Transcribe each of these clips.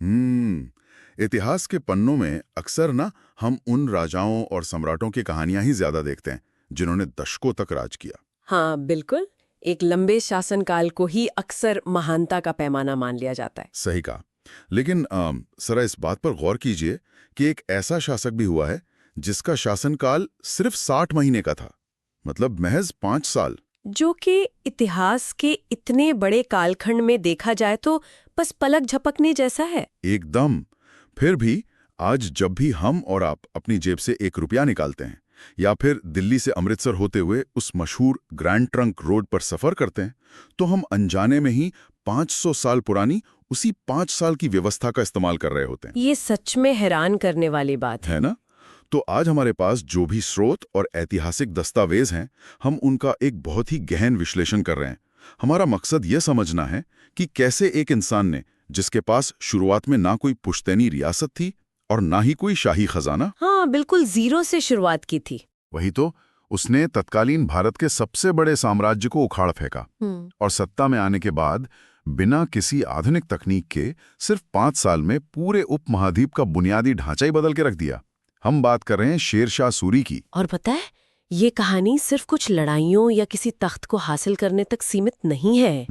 इतिहास के पन्नों में अक्सर ना हम उन राजाओं और सम्राटों की कहानियां ही ज्यादा देखते हैं जिन्होंने दशकों तक राज किया। हाँ बिल्कुल। एक लंबे शासनकाल को ही अक्सर महानता का पैमाना मान लिया जाता है। सही कहा। लेकिन जरा इस बात पर गौर कीजिए कि एक ऐसा शासक भी हुआ है जिसका शासनकाल सिर्फ 60 महीने का था, मतलब महज 5 साल। जो कि इतिहास के इतने बड़े कालखंड में देखा जाए तो बस पलक झपकने जैसा है। एकदम। फिर भी आज जब भी हम और आप अपनी जेब से 1 रुपया निकालते हैं या फिर दिल्ली से अमृतसर होते हुए उस मशहूर ग्रैंड ट्रंक रोड पर सफर करते हैं, तो हम अनजाने में ही 500 साल पुरानी उसी 5 साल की व्यवस्था का इस्तेमाल कर रहे होते हैं। ये सच में हैरान करने वाली बात है। है ना? तो आज हमारे पास जो भी स्रोत और ऐतिहासिक दस्तावेज हैं, हम उनका एक बहुत ही गहन विश्लेषण कर रहे हैं। हमारा मकसद यह समझना है कि कैसे एक इंसान ने, जिसके पास शुरुआत में ना कोई पुश्तैनी रियासत थी और ना ही कोई शाही खजाना, हाँ बिल्कुल जीरो से शुरुआत की थी। वही तो, उसने तत्कालीन भारत के सबसे बड़े साम्राज्य को उखाड़ फेंका और सत्ता में आने के बाद बिना किसी आधुनिक तकनीक के सिर्फ 5 साल में पूरे उपमहाद्वीप का बुनियादी ढांचा ही बदल के रख दिया। हम बात कर रहे हैं शेर शाह सूरी की। और पता है, ये कहानी सिर्फ कुछ लड़ाइयों या किसी तख्त को हासिल करने तक सीमित नहीं है।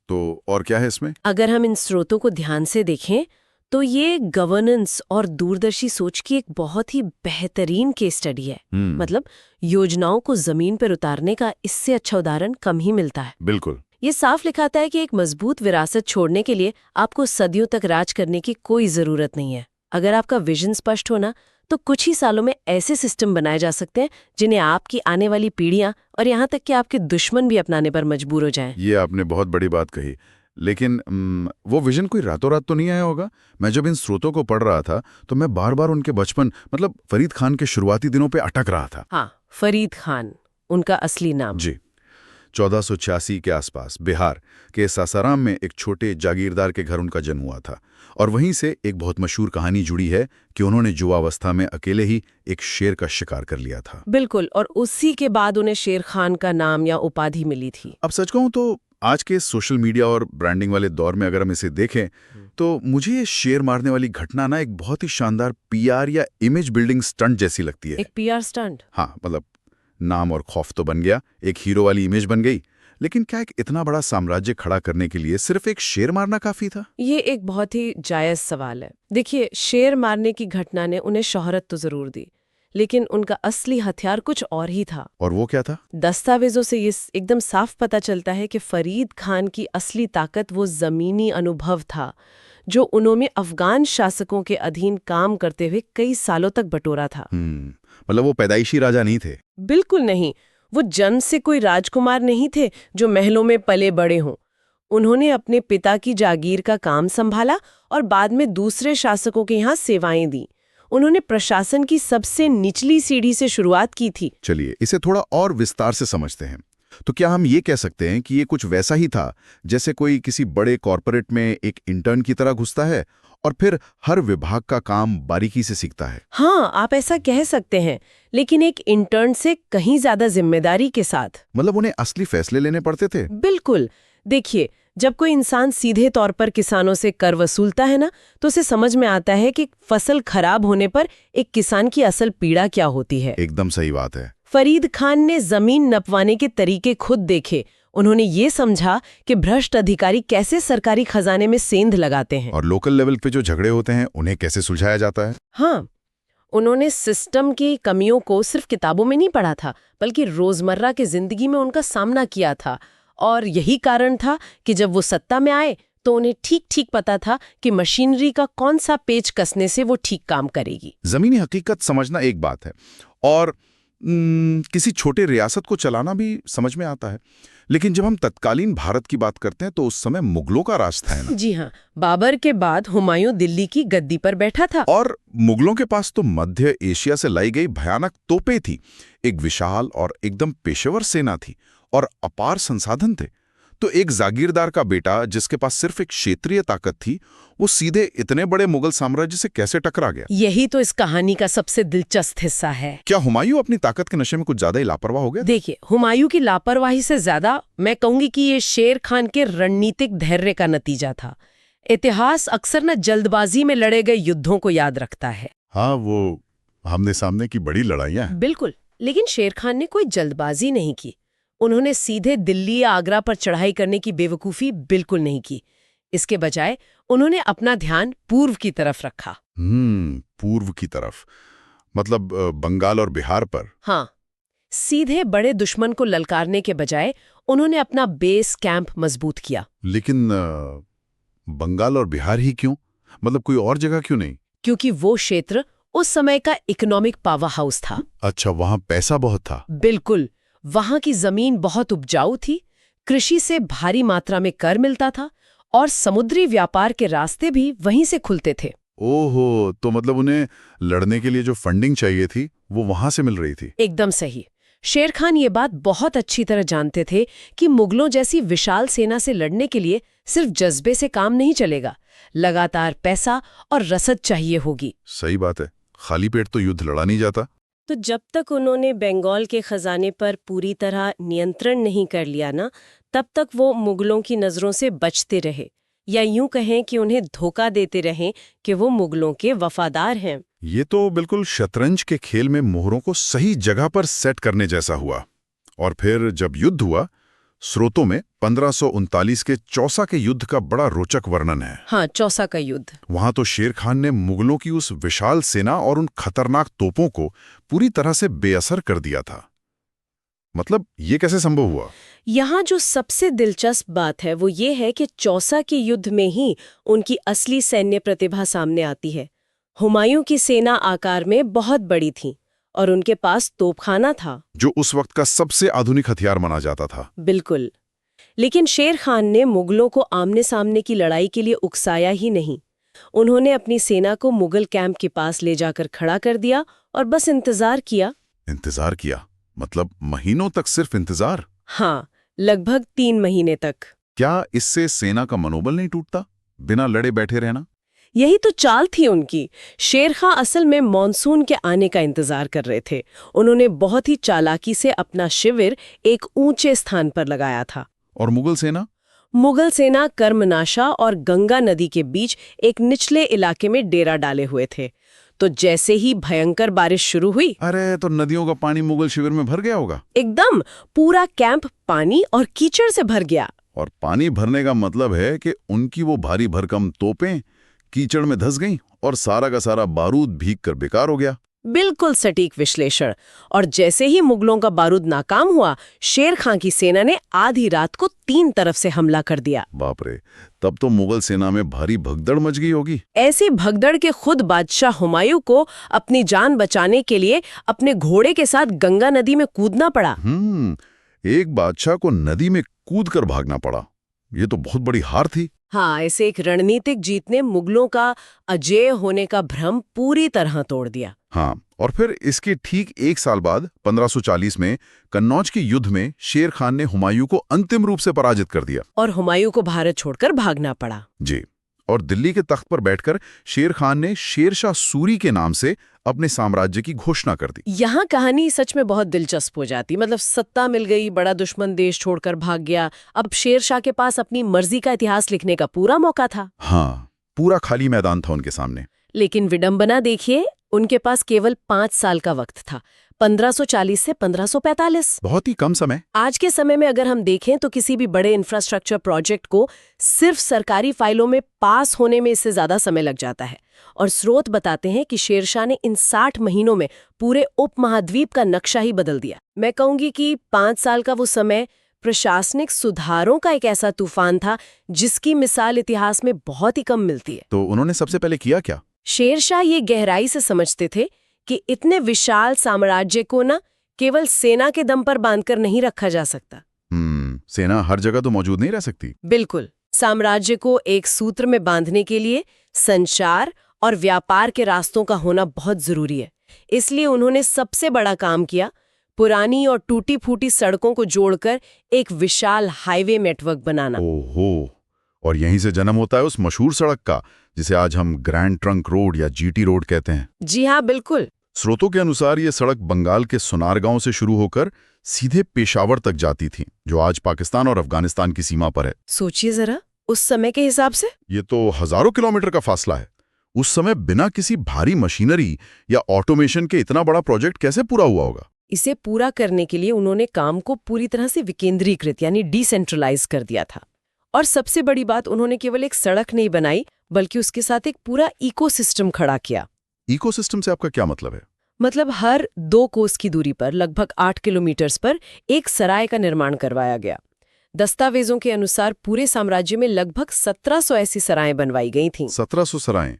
तो और क्या है इसमें? अगर हम इन स्रोतों को ध्यान से देखें तो ये गवर्नेंस और दूरदर्शी सोच की एक बहुत ही बेहतरीन केस स्टडी है। मतलब योजनाओं को जमीन पर उतारने का इससे अच्छा उदाहरण कम ही मिलता है। बिल्कुल। ये साफ लिखाता है कि एक मजबूत विरासत छोड़ने के लिए आपको सदियों तक राज करने की कोई जरूरत नहीं है। अगर आपका विजन स्पष्ट हो ना, तो कुछ ही सालों में ऐसे सिस्टम बनाए जा सकते हैं जिन्हें आपकी आने वाली पीढ़ियां और यहाँ तक कि आपके दुश्मन भी अपनाने पर मजबूर हो जाएं। ये आपने बहुत बड़ी बात कही। लेकिन वो विजन कोई रातों रात तो नहीं आया होगा। मैं जब इन स्रोतों को पढ़ रहा था तो मैं बार बार उनके बचपन, मतलब फरीद खान के शुरुआती दिनों पे अटक रहा था। हाँ, फरीद खान उनका असली नाम। जी। 1486 के आसपास बिहार के सासाराम में एक छोटे जागीरदार के घर उनका जन्म हुआ था और वहीं से एक बहुत मशहूर कहानी जुड़ी है कि उन्होंने युवावस्था में अकेले ही एक शेर का शिकार कर लिया था। बिल्कुल, और उसी के बाद उन्हें शेर खान का नाम या उपाधि मिली थी। अब सच कहूं तो आज के सोशल मीडिया और ब्रांडिंग वाले दौर में अगर हम इसे देखें तो मुझे ये शेर मारने वाली घटना ना एक बहुत ही शानदार पीआर या इमेज बिल्डिंग स्टंट जैसी लगती है। एक पीआर स्टंट? हाँ, मतलब नाम और खौफ तो बन गया, एक हीरो वाली इमेज बन गई, लेकिन क्या एक इतना बड़ा साम्राज्य खड़ा करने के लिए सिर्फ एक शेर मारना काफी था? ये एक बहुत ही जायज सवाल है। देखिए, शेर मारने की घटना ने उन्हें शोहरत तो जरूर दी, लेकिन उनका असली हथियार कुछ और ही था। और वो क्या था? दस्तावेजों से ये एकदम साफ पता चलता है कि फरीद खान की असली ताकत वो जमीनी अनुभव था जो उन्होंने अफगान शासकों के अधीन काम करते हुए कई सालों तक बटोरा था। मतलब वो पैदाइशी राजा नहीं थे? बिल्कुल नहीं। वो जन्म से कोई राजकुमार नहीं थे जो महलों में पले बड़े हों। उन्होंने अपने पिता की जागीर का काम संभाला और बाद में दूसरे शासकों के यहाँ सेवाएं दी। उन्होंने प्रशासन की सबसे निचली सीढ़ी से शुरुआत की थी। चलिए इसे थोड़ा और विस्तार से समझते हैं। तो क्या हम ये कह सकते हैं कि ये कुछ वैसा ही था जैसे कोई किसी बड़े कॉर्पोरेट में एक इंटर्न की तरह घुसता है और फिर हर विभाग का काम बारीकी से सीखता है? हाँ, आप ऐसा कह सकते हैं, लेकिन एक इंटर्न से कहीं ज्यादा जिम्मेदारी के साथ। मतलब उन्हें असली फैसले लेने पड़ते थे? बिल्कुल। देखिए, जब कोई इंसान सीधे तौर पर किसानों से कर वसूलता है ना, तो उसे समझ में आता है कि फसल खराब होने पर एक किसान की असल पीड़ा क्या होती है। एकदम सही बात है। फरीद खान ने जमीन नपवाने के तरीके खुद देखे। उन्होंने ये समझा कि भ्रष्ट अधिकारी कैसे सरकारी खजाने में सेंध लगाते हैं और लोकल लेवल पे जो झगड़े होते हैं उन्हें कैसे सुलझाया जाता है। हाँ, उन्होंने सिस्टम की कमियों को सिर्फ किताबों में नहीं पढ़ा था, बल्कि रोजमर्रा की जिंदगी में उनका सामना किया था। और यही कारण था कि जब वो सत्ता में आए तो उन्हें ठीक ठीक पता था कि मशीनरी का कौन सा पेच कसने से वो ठीक काम करेगी। जमीनी हकीकत समझना एक बात है और किसी छोटे रियासत को चलाना भी समझ में आता है, लेकिन जब हम तत्कालीन भारत की बात करते हैं तो उस समय मुगलों का राज था ना? जी हाँ, बाबर के बाद हुमायूं दिल्ली की गद्दी पर बैठा था और मुगलों के पास तो मध्य एशिया से लाई गई भयानक तोपें थी, एक विशाल और एकदम पेशेवर सेना थी और अपार संसाधन थे। तो एक जागीरदार का बेटा जिसके पास सिर्फ एक क्षेत्रीय ताकत थी, वो सीधे इतने बड़े मुगल साम्राज्य से कैसे टकरा गया? यही तो इस कहानी का सबसे दिलचस्प हिस्सा है। क्या हुमायूं अपनी ताकत के नशे में कुछ ज्यादा ही लापरवाह हो गया? देखिए, हुमायूं की लापरवाही से ज्यादा मैं कहूंगी कि ये शेर खान के रणनीतिक धैर्य का नतीजा था। इतिहास अक्सर न जल्दबाजी में लड़े गए युद्धों को याद रखता है। हाँ, वो आमने सामने की बड़ी लड़ाइयाँ हैं। बिल्कुल, लेकिन शेर खान ने कोई जल्दबाजी नहीं की। उन्होंने सीधे दिल्ली या आगरा पर चढ़ाई करने की बेवकूफ़ी बिल्कुल नहीं की। इसके बजाय उन्होंने अपना ध्यान पूर्व की तरफ रखा। पूर्व की तरफ मतलब बंगाल और बिहार पर। हाँ, सीधे बड़े दुश्मन को ललकारने के बजाय उन्होंने अपना बेस कैंप मजबूत किया। लेकिन बंगाल और बिहार ही क्यों? मतलब कोई और जगह क्यों नहीं? क्योंकि वो क्षेत्र उस समय का इकोनॉमिक पावर हाउस था। अच्छा, वहां पैसा बहुत था। बिल्कुल, वहां की जमीन बहुत उपजाऊ थी, कृषि से भारी मात्रा में कर मिलता था और समुद्री व्यापार के रास्ते भी वहीं से खुलते थे। ओहो, तो मतलब उन्हें लड़ने के लिए जो फंडिंग चाहिए थी वो वहां से मिल रही थी। एकदम सही। शेर खान ये बात बहुत अच्छी तरह जानते थे कि मुगलों जैसी विशाल सेना से लड़ने के लिए सिर्फ जज्बे से काम नहीं चलेगा, लगातार पैसा और रसद चाहिए होगी। सही बात है, खाली पेट तो युद्ध लड़ा नहीं जाता। तो जब तक उन्होंने बंगाल के खजाने पर पूरी तरह नियंत्रण नहीं कर लिया ना, तब तक वो मुगलों की नजरों से बचते रहे, या यूं कहें कि उन्हें धोखा देते रहें कि वो मुगलों के वफादार हैं। ये तो बिल्कुल शतरंज के खेल में मोहरों को सही जगह पर सेट करने जैसा हुआ। और फिर जब युद्ध हुआ, स्रोतों में 1539 के चौसा के युद्ध का बड़ा रोचक वर्णन है। हाँ, चौसा का युद्ध। वहां तो शेर खान ने मुगलों की उस विशाल सेना और उन खतरनाक तोपों को पूरी तरह से बेअसर कर दिया था। मतलब ये कैसे संभव हुआ? यहाँ जो सबसे दिलचस्प बात है वो ये है कि चौसा के युद्ध में ही उनकी असली सैन्य प्रतिभा सामने आती है। हुमायूं की सेना आकार में बहुत बड़ी थी और उनके पास तोपखाना था, जो उस वक्त का सबसे आधुनिक हथियार माना जाता था। बिल्कुल। लेकिन शेर खान ने मुगलों को आमने सामने की लड़ाई के लिए उकसाया ही नहीं। उन्होंने अपनी सेना को मुगल कैंप के पास ले जाकर खड़ा कर दिया और बस इंतजार किया। इंतजार किया? मतलब महीनों तक सिर्फ इंतजार? हाँ, लगभग 3 महीने तक। क्या इससे सेना का मनोबल नहीं टूटता, बिना लड़े बैठे रहना? यही तो चाल थी उनकी। शेर खां असल में मॉनसून के आने का इंतजार कर रहे थे। उन्होंने बहुत ही चालाकी से अपना शिविर एक ऊंचे स्थान पर लगाया था। और मुगल सेना? मुगल सेना कर्मनाशा और गंगा नदी के बीच एक निचले इलाके में डेरा डाले हुए थे। तो जैसे ही भयंकर बारिश शुरू हुई, अरे तो नदियों का पानी मुगल शिविर में भर गया होगा। एकदम पूरा कैंप पानी और कीचड़ से भर गया। और पानी भरने का मतलब है कि उनकी वो भारी भरकम तोपें कीचड़ में धंस गईं और सारा का सारा बारूद भीग कर बेकार हो गया। बिल्कुल सटीक विश्लेषण। और जैसे ही मुगलों का बारूद नाकाम हुआ, शेर खां की सेना ने आधी रात को 3 तरफ से हमला कर दिया। बाप रे, तब तो मुगल सेना में भारी भगदड़ मच गई होगी। ऐसी भगदड़ के खुद बादशाह हुमायूं को अपनी जान बचाने के लिए अपने घोड़े के साथ गंगा नदी में कूदना पड़ा। एक बादशाह को नदी में कूदकर भागना पड़ा, ये तो बहुत बड़ी हार थी। हाँ, ऐसे एक रणनीतिक जीत ने मुगलों का अजेय होने का भ्रम पूरी तरह तोड़ दिया। हाँ, और फिर इसके ठीक 1 साल बाद 1540 में कन्नौज के युद्ध में शेर खान ने हुमायूं को अंतिम रूप से पराजित कर दिया और हुमायूं को भारत छोड़कर भागना पड़ा। जी। और दिल्ली के तख्त पर बैठकर शेर खान ने शेरशाह सूरी के नाम से अपने साम्राज्य की घोषणा कर दी। यहाँ कहानी सच में बहुत दिलचस्प हो जाती। मतलब सत्ता मिल गई, बड़ा दुश्मन देश छोड़कर भाग गया, अब शेरशाह के पास अपनी मर्जी का इतिहास लिखने का पूरा मौका था। हाँ, पूरा खाली मैदान था उनके सामने। लेकिन विडंबना देखिए, उनके पास केवल 5 साल का वक्त था, 1540 से 1545। बहुत ही कम समय। आज के समय में अगर हम देखें तो किसी भी बड़े इंफ्रास्ट्रक्चर प्रोजेक्ट को सिर्फ सरकारी फाइलों में पास होने में इससे ज्यादा समय लग जाता है। और स्रोत बताते हैं कि शेरशाह ने इन 60 महीनों में पूरे उपमहाद्वीप का नक्शा ही बदल दिया। मैं कहूंगी कि 5 साल का वो समय प्रशासनिक सुधारों का एक ऐसा तूफान था जिसकी मिसाल इतिहास में बहुत ही कम मिलती है। तो उन्होंने सबसे पहले किया क्या? शेरशाह ये गहराई से समझते थे कि इतने विशाल साम्राज्य को ना केवल सेना के दम पर बांधकर नहीं रखा जा सकता। सेना हर जगह तो मौजूद नहीं रह सकती। बिल्कुल, साम्राज्य को एक सूत्र में बांधने के लिए संचार और व्यापार के रास्तों का होना बहुत जरूरी है। इसलिए उन्होंने सबसे बड़ा काम किया, पुरानी और टूटी फूटी सड़कों को जोड़कर एक विशाल हाईवे नेटवर्क बनाना। ओहो, और यहीं से जन्म होता है उस मशहूर सड़क का जिसे आज हम ग्रैंड ट्रंक रोड या जीटी रोड कहते हैं। जी हाँ, बिल्कुल। स्रोतों के अनुसार ये सड़क बंगाल के सोनारगांव से शुरू होकर सीधे पेशावर तक जाती थी, जो आज पाकिस्तान और अफगानिस्तान की सीमा पर है। सोचिए जरा, उस समय के हिसाब से? ये तो हजारों किलोमीटर का फासला है। उस समय बिना किसी भारी मशीनरी या ऑटोमेशन के इतना बड़ा प्रोजेक्ट कैसे पूरा हुआ होगा? इसे पूरा करने के लिए उन्होंने काम को पूरी तरह से विकेंद्रीकृत यानी डिसेंट्रलाइज कर दिया था। और सबसे बड़ी बात, उन्होंने केवल एक सड़क नहीं बनाई बल्कि उसके साथ एक पूरा इकोसिस्टम खड़ा किया। इकोसिस्टम से आपका क्या मतलब है? मतलब हर 2 कोस की दूरी पर लगभग 8 किलोमीटर्स पर एक सराय का निर्माण करवाया गया। दस्तावेजों के अनुसार पूरे साम्राज्य में लगभग 1700 ऐसी सराएं बनवाई गई थीं। 1700 सराएं।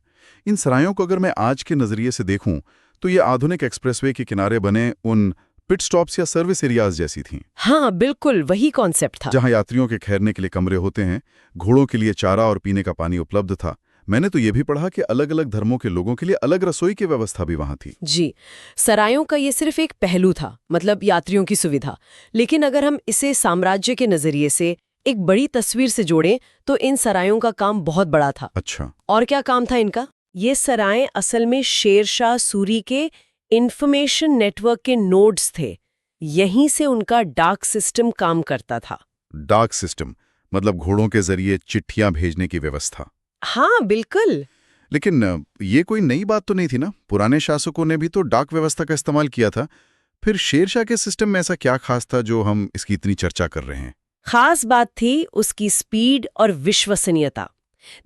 इन सरायों को अगर मैं आज के नजरिए से देखूं तो ये आधुनिक एक्सप्रेसवे के किनारे बने उन पिट स्टॉप्स या सर्विस एरियाज जैसी थीं। हाँ, बिल्कुल वही कॉन्सेप्ट था। जहां यात्रियों के ठहरने के लिए कमरे होते हैं, घोड़ों के लिए चारा और पीने का पानी उपलब्ध था। मैंने तो ये भी पढ़ा कि अलग-अलग धर्मों के लोगों के लिए अलग रसोई की व्यवस्था भी वहां थी। जी, सरायों का ये सिर्फ एक पहलू था, मतलब यात्रियों की सुविधा। लेकिन अगर हम इसे साम्राज्य के नजरिए से एक बड़ी तस्वीर से जोड़ें तो इन सरायों का काम बहुत बड़ा था। अच्छा। और क्या काम था इनका? ये सराएं असल में शेरशाह सूरी के इंफॉर्मेशन नेटवर्क के नोड्स थे। यहीं से उनका डाक सिस्टम काम करता था। डाक सिस्टम मतलब घोड़ों के जरिए चिट्ठियां भेजने की व्यवस्था। हाँ, बिल्कुल। लेकिन ये कोई नई बात तो नहीं थी ना? पुराने शासकों ने भी तो डाक व्यवस्था का इस्तेमाल किया था। फिर शेरशाह के सिस्टम में ऐसा क्या खास था जो हम इसकी इतनी चर्चा कर रहे हैं? खास बात थी उसकी स्पीड और विश्वसनीयता।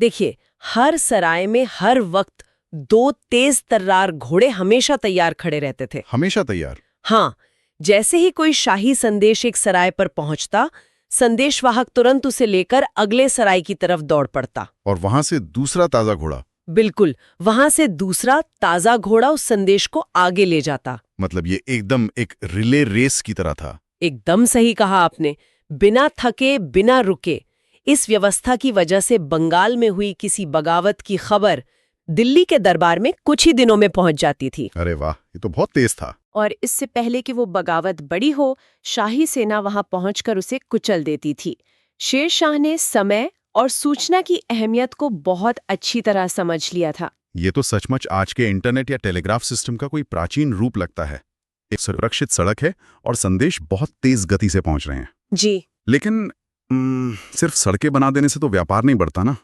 देखिए, हर सराय में हर वक्त 2 तेज तर्रार घोड़े हमेशा तैयार खड़े रहते थे। हमेशा तैयार? हाँ, जैसे ही कोई शाही संदेश एक सराय पर पहुंचता, संदेशवाहक तुरंत उसे लेकर अगले सराय की तरफ दौड़ पड़ता। और वहां से दूसरा ताजा घोड़ा? बिल्कुल, वहां से दूसरा ताजा घोड़ा उस संदेश को आगे ले जाता। मतलब ये एकदम एक रिले रेस की तरह था। एकदम सही कहा आपने, बिना थके, बिना रुके। इस व्यवस्था की वजह से बंगाल में हुई किसी बगावत की खबर दिल्ली के दरबार में कुछ ही दिनों में पहुंच जाती थी। अरे वाह, ये तो बहुत तेज था। और इससे पहले कि वो बगावत बड़ी हो, शाही सेना वहां पहुंचकर उसे कुचल देती थी। शेर शाह ने समय और सूचना की अहमियत को बहुत अच्छी तरह समझ लिया था। ये तो सचमुच आज के इंटरनेट या टेलीग्राफ सिस्टम का कोई प्राचीन रूप लगता है। एक सुरक्षित सड़क है और संदेश बहुत तेज गति से पहुंच रहे हैं। जी, लेकिन सिर्फ सड़कें बना देने से तो व्यापार नहीं बढ़ता ना।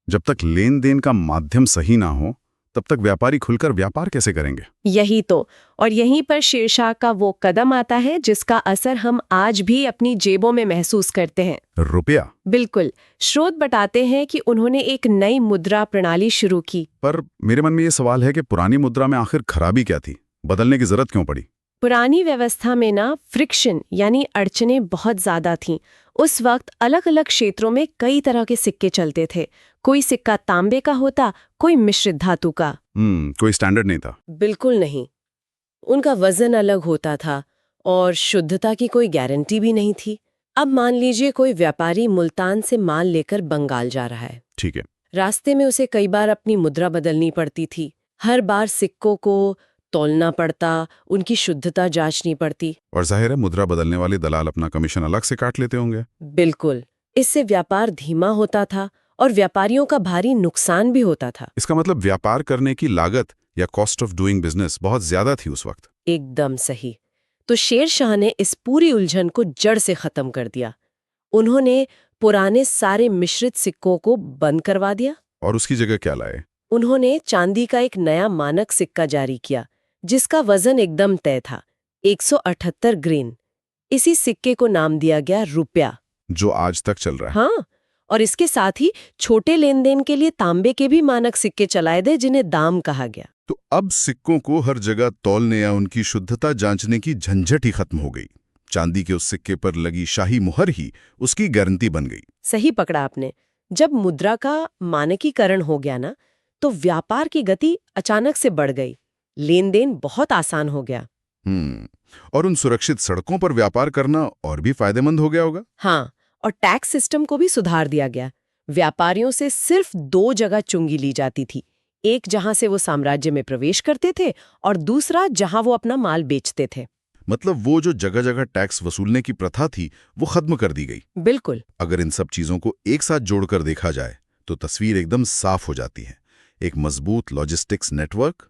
जब तक लेन देन का माध्यम सही ना हो तब तक व्यापारी खुलकर व्यापार कैसे करेंगे? यही तो। और यहीं पर शेरशाह का वो कदम आता है जिसका असर हम आज भी अपनी जेबों में महसूस करते हैं। रुपया? बिल्कुल। स्रोत बताते हैं कि उन्होंने एक नई मुद्रा प्रणाली शुरू की। पर मेरे मन में ये सवाल है कि पुरानी मुद्रा में आखिर खराबी क्या थी? बदलने की जरूरत क्यों पड़ी? पुरानी व्यवस्था में ना फ्रिक्शन यानी अड़चनें बहुत ज्यादा थीं। उस वक्त अलग अलग क्षेत्रों में कई तरह के सिक्के चलते थे। कोई सिक्का तांबे का होता, कोई मिश्रित धातु का। कोई स्टैंडर्ड नहीं था? बिल्कुल नहीं। उनका वजन अलग होता था और शुद्धता की कोई गारंटी भी नहीं थी। अब मान लीजिए कोई व्यापारी मुल्तान से माल लेकर बंगाल जा रहा है। ठीक है। रास्ते में उसे कई बार अपनी मुद्रा बदलनी पड़ती थी। हर बार सिक्कों को तौलना पड़ता, उनकी शुद्धता जांचनी पड़ती। और जाहिर है मुद्रा बदलने वाले दलाल अपना कमीशन अलग से काट लेते होंगे। बिल्कुल। इससे व्यापार धीमा होता था और व्यापारियों का भारी नुकसान भी होता था। इसका मतलब व्यापार करने की लागत या कॉस्ट ऑफ डूइंग बिजनेस बहुत ज्यादा थी उस वक्त। एकदम सही। तो शेर शाह ने इस पूरी उलझन को जड़ से खत्म कर दिया। उन्होंने पुराने सारे मिश्रित सिक्कों को बंद करवा दिया। और उसकी जगह क्या लाए? उन्होंने चांदी का एक नया मानक सिक्का जारी किया जिसका वजन एकदम तय था, 178 ग्रेन। इसी सिक्के को नाम दिया गया रुपया, जो आज तक चल रहा है। हाँ, और इसके साथ ही छोटे लेन देन के लिए तांबे के भी मानक सिक्के चलाए गए जिन्हें दाम कहा गया। तो अब सिक्कों को हर जगह तौलने या उनकी शुद्धता जांचने की झंझट ही खत्म हो गई। चांदी के उस सिक्के पर लगी शाही मुहर ही उसकी गारंटी बन गई। सही पकड़ा आपने। जब मुद्रा का मानकीकरण हो गया ना, तो व्यापार की गति अचानक से बढ़ गई। लेन देन बहुत आसान हो गया। और उन सुरक्षित सड़कों पर व्यापार करना और भी फायदेमंद हो गया होगा। हाँ, और टैक्स सिस्टम को भी सुधार दिया गया। व्यापारियों से सिर्फ 2 जगह चुंगी ली जाती थी, एक जहां से वो साम्राज्य में प्रवेश करते थे और दूसरा जहां वो अपना माल बेचते थे। मतलब वो जो जगह जगह टैक्स वसूलने की प्रथा थी वो खत्म कर दी गई। बिल्कुल। अगर इन सब चीजों को एक साथ जोड़कर देखा जाए तो तस्वीर एकदम साफ हो जाती है। एक मजबूत लॉजिस्टिक्स नेटवर्क,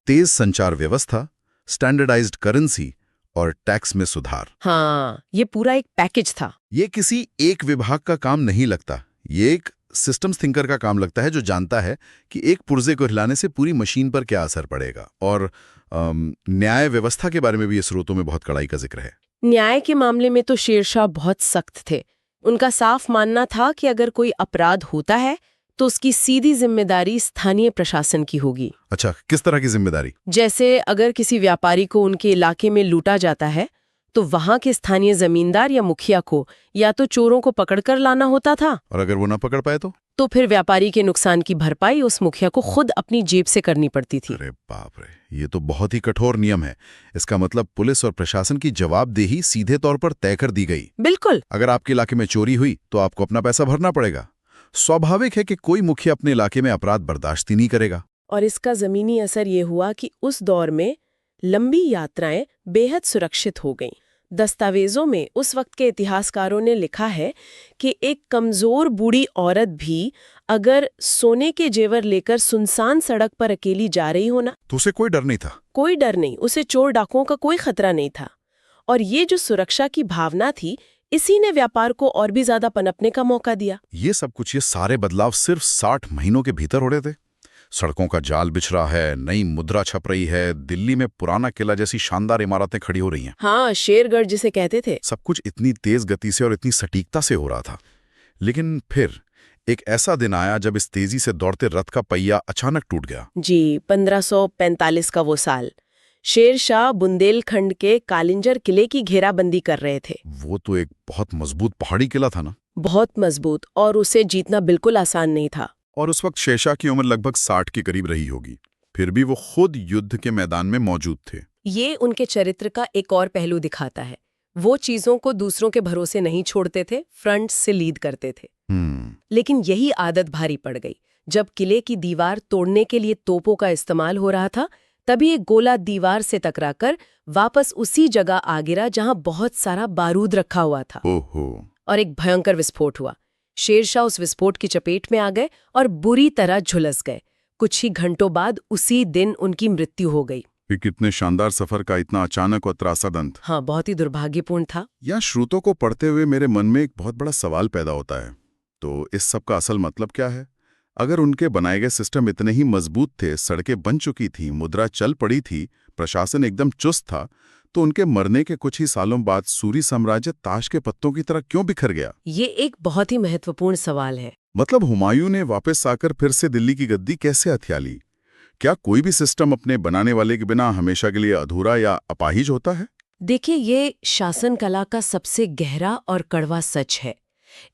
तेज संचार व्यवस्था, स्टैंडर्डाइज्ड करेंसी और टैक्स में सुधार। हाँ, ये पूरा एक पैकेज था। ये किसी एक विभाग का काम नहीं लगता, ये एक सिस्टम्स थिंकर का काम लगता है, जो जानता है कि एक पुर्जे को हिलाने से पूरी मशीन पर क्या असर पड़ेगा। और न्याय व्यवस्था के बारे में भी ये स्रोतों में बहुत कड़ाई का जिक्र है। न्याय के मामले में तो शेरशाह बहुत सख्त थे। उनका साफ मानना था कि अगर कोई अपराध होता है तो उसकी सीधी जिम्मेदारी स्थानीय प्रशासन की होगी। अच्छा, किस तरह की जिम्मेदारी? जैसे अगर किसी व्यापारी को उनके इलाके में लूटा जाता है तो वहां के स्थानीय जमींदार या मुखिया को या तो चोरों को पकड़कर लाना होता था, और अगर वो ना पकड़ पाए तो फिर व्यापारी के नुकसान की भरपाई उस मुखिया को खुद अपनी जेब से करनी पड़ती थी। अरे बाप रे, ये तो बहुत ही कठोर नियम है। इसका मतलब पुलिस और प्रशासन की जवाबदेही सीधे तौर पर तय कर दी गई। बिल्कुल। अगर आपके इलाके में चोरी हुई तो आपको अपना पैसा भरना पड़ेगा। स्वाभाविक है कि कोई मुखिया अपने इलाके में अपराध बर्दाश्त ही नहीं करेगा। और इसका जमीनी असर ये हुआ कि उस दौर में लंबी यात्राएं बेहद सुरक्षित हो गईं। दस्तावेजों में उस वक्त के इतिहासकारों ने लिखा है कि एक कमजोर बूढ़ी औरत भी अगर सोने के जेवर लेकर सुनसान सड़क पर अकेली जा रही हो ना, तो उसे कोई डर नहीं था। कोई डर नहीं, उसे चोर डाकुओं का कोई खतरा नहीं था। और ये जो सुरक्षा की भावना थी, इसी ने व्यापार को और भी ज्यादा पनपने का मौका दिया। ये सब कुछ, ये सारे बदलाव सिर्फ 60 महीनों के भीतर हो रहे थे। सड़कों का जाल बिछ रहा है, नई मुद्रा छप रही है, दिल्ली में पुराना किला जैसी शानदार इमारतें खड़ी हो रही हैं। हाँ, शेरगढ़ जिसे कहते थे। सब कुछ इतनी तेज गति से और इतनी सटीकता से हो रहा था। लेकिन फिर एक ऐसा दिन आया जब इस तेजी से दौड़ते रथ का पहिया अचानक टूट गया। जी, 1545 का वो साल। शेरशाह बुंदेलखंड के कालिंजर किले की घेराबंदी कर रहे थे। वो तो एक बहुत मजबूत पहाड़ी किला था ना? बहुत मजबूत, और उसे जीतना बिल्कुल आसान नहीं था। और उस वक्त शेरशाह की उम्र लगभग 60 के करीब रही होगी। फिर भी वो खुद युद्ध के मैदान में मौजूद थे। ये उनके चरित्र का एक और पहलू दिखाता है। वो चीजों को दूसरों के भरोसे नहीं छोड़ते थे, फ्रंट से लीड करते थे। लेकिन यही आदत भारी पड़ गई। जब किले की दीवार तोड़ने के लिए तोपों का इस्तेमाल हो रहा था, तभी एक गोला दीवार से टकराकर वापस उसी जगह आ गिरा जहां बहुत सारा बारूद रखा हुआ था। ओहो। और एक भयंकर विस्फोट हुआ। शेरशाह उस विस्फोट की चपेट में आ गए और बुरी तरह झुलस गए। कुछ ही घंटों बाद उसी दिन उनकी मृत्यु हो गई। ये कितने शानदार सफर का इतना अचानक और त्रासद अंत। हाँ, बहुत ही दुर्भाग्यपूर्ण था। यहाँ श्रोतों को पढ़ते हुए मेरे मन में एक बहुत बड़ा सवाल पैदा होता है, तो इस सब का असल मतलब क्या है? अगर उनके बनाए गए सिस्टम इतने ही मजबूत थे, सड़कें बन चुकी थी, मुद्रा चल पड़ी थी, प्रशासन एकदम चुस्त था, तो उनके मरने के कुछ ही सालों बाद सूरी साम्राज्य ताश के पत्तों की तरह क्यों बिखर गया? ये एक बहुत ही महत्वपूर्ण सवाल है। मतलब हुमायूं ने वापस आकर फिर से दिल्ली की गद्दी कैसे हथिया ली? क्या कोई भी सिस्टम अपने बनाने वाले के बिना हमेशा के लिए अधूरा या अपाहिज होता है? देखिए, ये शासन कला का सबसे गहरा और कड़वा सच है।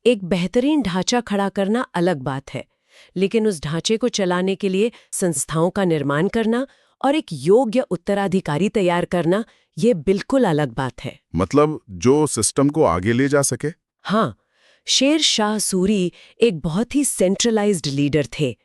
एक बेहतरीन ढांचा खड़ा करना अलग बात है, लेकिन उस ढांचे को चलाने के लिए संस्थाओं का निर्माण करना और एक योग्य उत्तराधिकारी तैयार करना, ये बिल्कुल अलग बात है। मतलब जो सिस्टम को आगे ले जा सके? हाँ, शेर शाह सूरी एक बहुत ही सेंट्रलाइज्ड लीडर थे।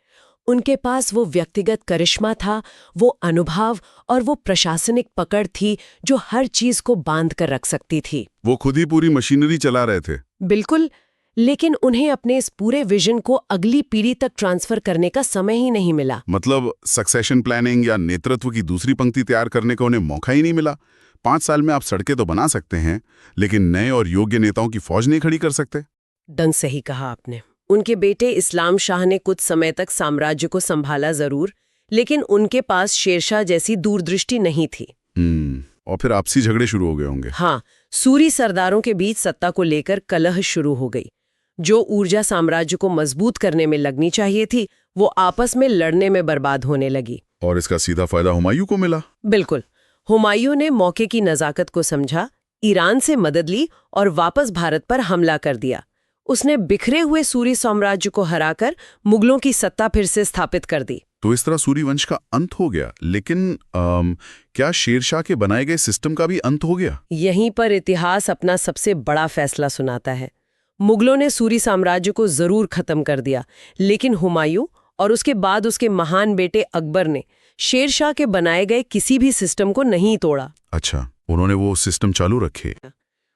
उनके पास वो व्यक्तिगत करिश्मा था, वो अनुभव और वो प्रशासनिक पकड़ थी जो हर चीज को बांध कर रख सकती थी। वो खुद ही पूरी मशीनरी चला रहे थे। बिल्कुल, लेकिन उन्हें अपने इस पूरे विजन को अगली पीढ़ी तक ट्रांसफर करने का समय ही नहीं मिला। मतलब सक्सेशन प्लानिंग या नेतृत्व की दूसरी पंक्ति तैयार करने का उन्हें मौका ही नहीं मिला। 5 साल में आप सड़कें तो बना सकते हैं, लेकिन नए और योग्य नेताओं की फौज नहीं खड़ी कर सकते। दन सही कहा आपने। उनके बेटे इस्लाम शाह ने कुछ समय तक साम्राज्य को संभाला जरूर, लेकिन उनके पास शेरशाह जैसी दूरदृष्टि नहीं थी। और फिर आपसी झगड़े शुरू हो गए होंगे। हाँ, सूरी सरदारों के बीच सत्ता को लेकर कलह शुरू हो गई। जो ऊर्जा साम्राज्य को मजबूत करने में लगनी चाहिए थी, वो आपस में लड़ने में बर्बाद होने लगी। और इसका सीधा फायदा हुमायूं को मिला। बिल्कुल। हुमायूं ने मौके की नजाकत को समझा, ईरान से मदद ली और वापस भारत पर हमला कर दिया। उसने बिखरे हुए सूरी साम्राज्य को हराकर मुगलों की सत्ता फिर से स्थापित कर दी। तो इस तरह सूरी वंश का अंत हो गया। लेकिन क्या शेरशाह के बनाए गए सिस्टम का भी अंत हो गया? यहीं पर इतिहास अपना सबसे बड़ा फैसला सुनाता है। मुगलों ने सूरी साम्राज्य को जरूर खत्म कर दिया, लेकिन हुमायूं और उसके बाद उसके महान बेटे अकबर ने शेरशाह के बनाए गए किसी भी सिस्टम को नहीं तोड़ा। अच्छा, उन्होंने वो सिस्टम चालू रखे।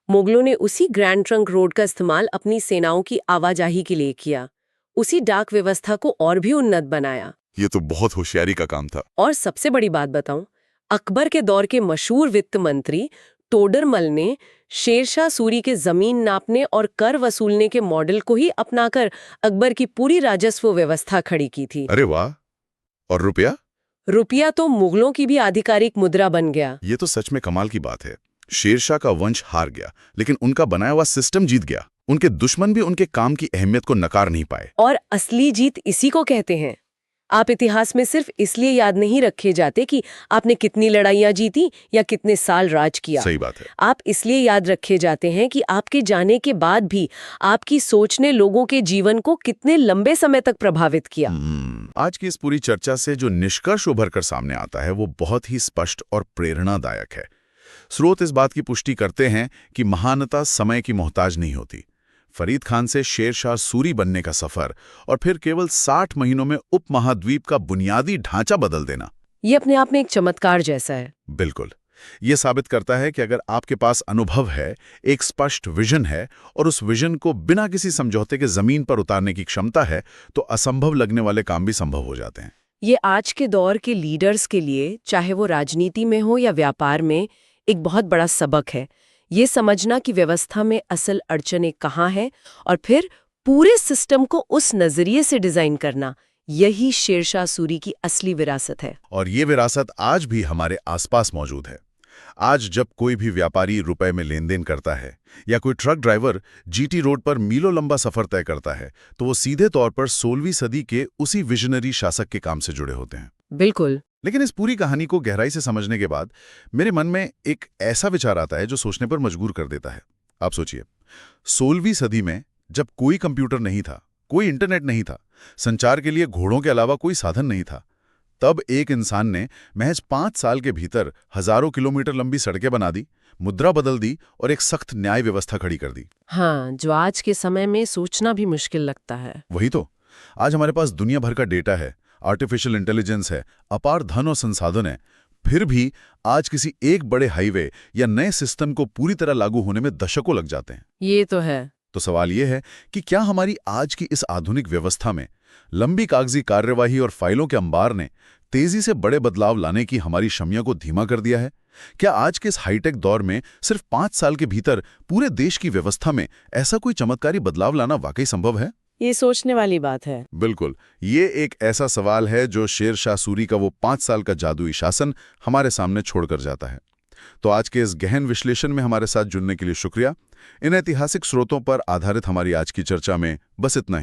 मुगलों ने उसी ग्रैंड ट्रंक रोड का इस्तेमाल अपनी सेनाओं की आवाजाही के लिए किया, उसी डाक व्यवस्था को और भी उन्नत बनाया। ये तो बहुत होशियारी का काम था। और सबसे बड़ी बात बताऊं, अकबर के दौर के मशहूर वित्त मंत्री तोडरमल ने शेरशाह सूरी के जमीन नापने और कर वसूलने के मॉडल को ही अपनाकर अकबर की पूरी राजस्व व्यवस्था खड़ी की थी। अरे वाह! और रुपया? रुपया तो मुगलों की भी आधिकारिक मुद्रा बन गया। ये तो सच में कमाल की बात है। शेरशाह का वंश हार गया, लेकिन उनका बनाया हुआ सिस्टम जीत गया। उनके दुश्मन भी उनके काम की अहमियत को नकार नहीं पाए। और असली जीत इसी को कहते हैं। आप इतिहास में सिर्फ इसलिए याद नहीं रखे जाते कि आपने कितनी लड़ाइयां जीती या कितने साल राज किया। सही बात है। आप इसलिए याद रखे जाते हैं कि आपके जाने के बाद भी आपकी सोच ने लोगों के जीवन को कितने लंबे समय तक प्रभावित किया। आज की इस पूरी चर्चा से जो निष्कर्ष उभर कर सामने आता है वो बहुत ही स्पष्ट और प्रेरणादायक है। स्रोत इस बात की पुष्टि करते हैं कि महानता समय की मोहताज नहीं होती। फरीद खान से शेरशाह सूरी बनने का सफर और फिर केवल 60 महीनों में उपमहाद्वीप का बुनियादी ढांचा बदल देना, ये अपने आप में एक चमत्कार जैसा है। बिल्कुल। ये साबित करता है कि अगर आपके पास अनुभव है, एक स्पष्ट विजन है और उस विजन को बिना किसी समझौते के जमीन पर उतारने की क्षमता है, तो असंभव लगने वाले काम भी संभव हो जाते हैं। ये आज के दौर के लीडर्स के लिए, चाहे वो राजनीति में हो या व्यापार में, एक बहुत बड़ा सबक है। ये समझना कि व्यवस्था में असल अड़चनें कहाँ हैं और फिर पूरे सिस्टम को उस नजरिए से डिजाइन करना, यही शेरशाह सूरी की असली विरासत है। और ये विरासत आज भी हमारे आसपास मौजूद है। आज जब कोई भी व्यापारी रुपए में लेन देन करता है या कोई ट्रक ड्राइवर जीटी रोड पर मीलों लंबा सफर तय करता है, तो वो सीधे तौर पर 16वीं सदी के उसी विजनरी शासक के काम से जुड़े होते हैं। बिल्कुल। लेकिन इस पूरी कहानी को गहराई से समझने के बाद मेरे मन में एक ऐसा विचार आता है जो सोचने पर मजबूर कर देता है। आप सोचिए, 16वीं सदी में जब कोई कंप्यूटर नहीं था, कोई इंटरनेट नहीं था, संचार के लिए घोड़ों के अलावा कोई साधन नहीं था, तब एक इंसान ने महज 5 साल के भीतर हजारों किलोमीटर लंबी सड़कें बना दी, मुद्रा बदल दी और एक सख्त न्याय व्यवस्था खड़ी कर दी। हाँ, जो आज के समय में सोचना भी मुश्किल लगता है। वही तो। आज हमारे पास दुनिया भर का डेटा है, आर्टिफिशियल इंटेलिजेंस है, अपार धन और संसाधन है, फिर भी आज किसी एक बड़े हाईवे या नए सिस्टम को पूरी तरह लागू होने में दशकों लग जाते हैं। ये तो है। तो सवाल यह है कि क्या हमारी आज की इस आधुनिक व्यवस्था में लंबी कागजी कार्यवाही और फाइलों के अंबार ने तेजी से बड़े बदलाव लाने की हमारी क्षमता को धीमा कर दिया है? क्या आज के इस हाईटेक दौर में सिर्फ 5 साल के भीतर पूरे देश की व्यवस्था में ऐसा कोई चमत्कारी बदलाव लाना वाकई संभव है? ये सोचने वाली बात है। बिल्कुल। ये एक ऐसा सवाल है जो शेरशाह सूरी का वो 5 साल का जादुई शासन हमारे सामने छोड़कर जाता है। तो आज के इस गहन विश्लेषण में हमारे साथ जुड़ने के लिए शुक्रिया। इन ऐतिहासिक स्रोतों पर आधारित हमारी आज की चर्चा में बस इतना ही।